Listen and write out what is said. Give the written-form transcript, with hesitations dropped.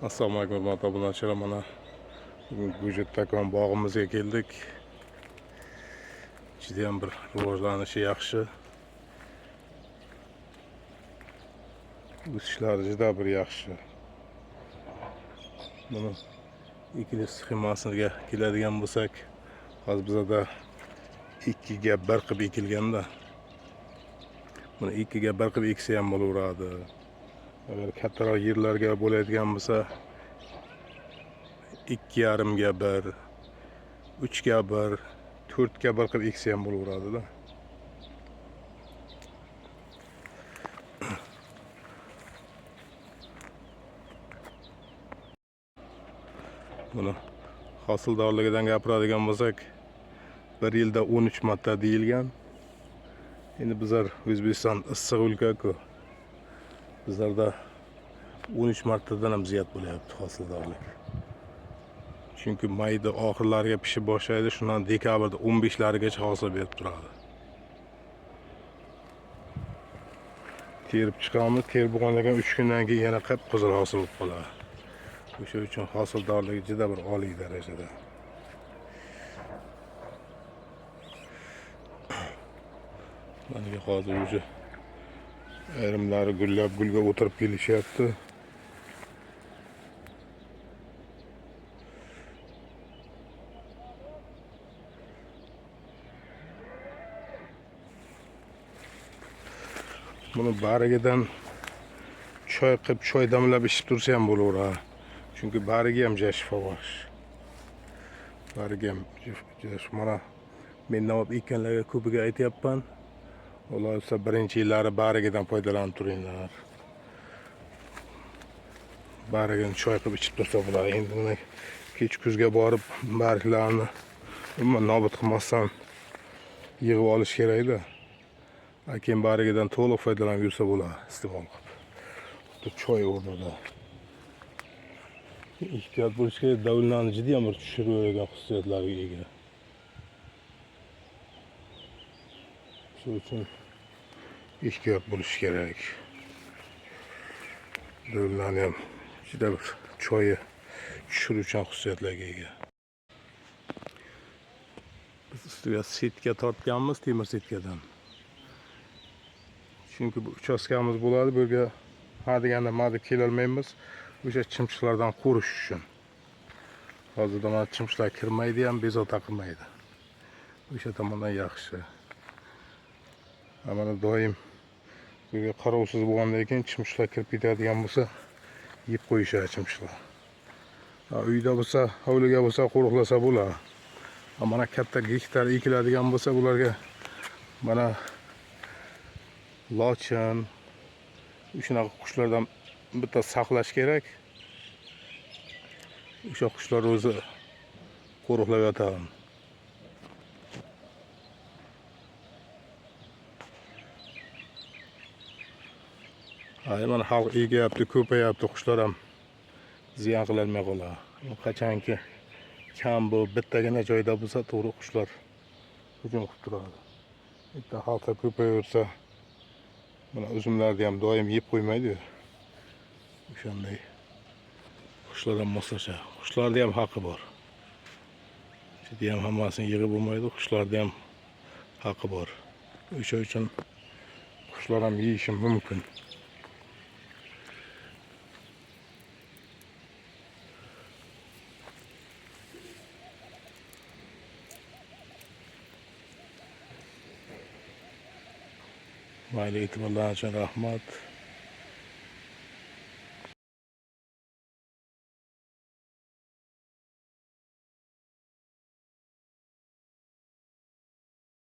Assalomu alaykum hurmatli obunachilar. Mana bugun Gujittakon bog'imizga keldik. Juda ham bir rivojlanishi yaxshi. O'sishlari juda bir yaxshi. Buni ekilish sxemasiga keladigan bo'lsak, hozir bizda 2 ga 1 qilib ekilganda, buni 2 ga 1 qilib eksa ham bo'laveradi. Agar kattaroq yerlarga bo'ladigan bo'lsa 2,5 ga 1, 3 ga 1, 4 ga 1 qilib eksa ham bo'laveradi-da. Buni hosildorligidan gapiradigan bo'lsak, 1 yilda 13 marta deyilgan. Endi bizlar O'zbekiston issiq o'lka-ku. Bizlarda 13 martadan ham ziyod bo'lyapti hosildorlik. Chunki mayda oxirlariga pishib boshlaydi, shundan dekabrda 15larigacha hosil berib turadi. Terib chiqamiz, terib bo'lgandan keyin 3 kundan keyin yana qip-qizil hosil bo'lib qoladi. O'sha uchun hosildorligi juda bir oliy darajada. Mana hozir o'zi ayrimlari gullab gulga o'tirib kelishyapti. Buni barigidan choy qilib, choy damlab ichib tursa ham bo'laveradi. Chunki barigi ham shifobaxsh. Barigi ham mana men navab ekanlarga ko'piga aytyapman. Ular esa birinchi yillari barigidan foydalanib turinglar. Barigini choy qilib ichib tursa bo'ladi. Endi buni kech kuzga borib barglarni umuman nobud qilmasdan yig'ib olish kerak-da. Keyin barigidan to'liq foydalanib yursa bo'ladi, iste'mol qilib. Bu choy o'rnida. Ehtiyot bo'lish kerak, davullarni juda ham bir tushirib yuborgan xususiyatlarga ega. Shuning uchun ehtiyot bo'lish kerak. Davullarni ham juda bir choyi tushiruvchan xususiyatlarga ega. Biz ustiga setka tortganmiz, temir setkadan. Chunki bu uchastkamiz bo'ladi, bu yerga ha deganda ma deb kela olmaymiz. O'sha chimchiqlardan qo'rish uchun. Hozirda mana chimchiqlar kirmaydi ham, bezovta qilmaydi. O'sha tomondan yaxshi. Mana doim bu yerga qarovsiz bo'lgandan keyin chimchiqlar kirib ketadigan bo'lsa, yeb qo'yishadi chimchiqlar. Uyda bo'lsa, hovliga bo'lsa qo'riqlasa bo'ladi. Mana katta gektar ekiladigan bo'lsa, bularga mana lochin, shunaqa qushlardan bitta saqlash kerak. O'sha qushlar o'zi qo'riqlab yotadi. Mana xalq egayapti, ko'payapti, qushlar ham ziyon qilolmay qoladi. Qachonki kam bu bittagina joyda bo'lsa, to'g'ri qushlar hujum qilib turadi. Bitta xalqqa ko'payaversa, mana uzumlarni ham doim yeb qo'ymaydi-ku. O'shanday qushlar ham moslashadi. Qushlarda ham haqqi bor. Juda ham hammasini yig'ib bo'lmaydi, qushlarda ham haqqi bor. O'sha uchun qushlar ham yeyishi mumkin. Mayli, e'tiborlaringiz uchun rahmat.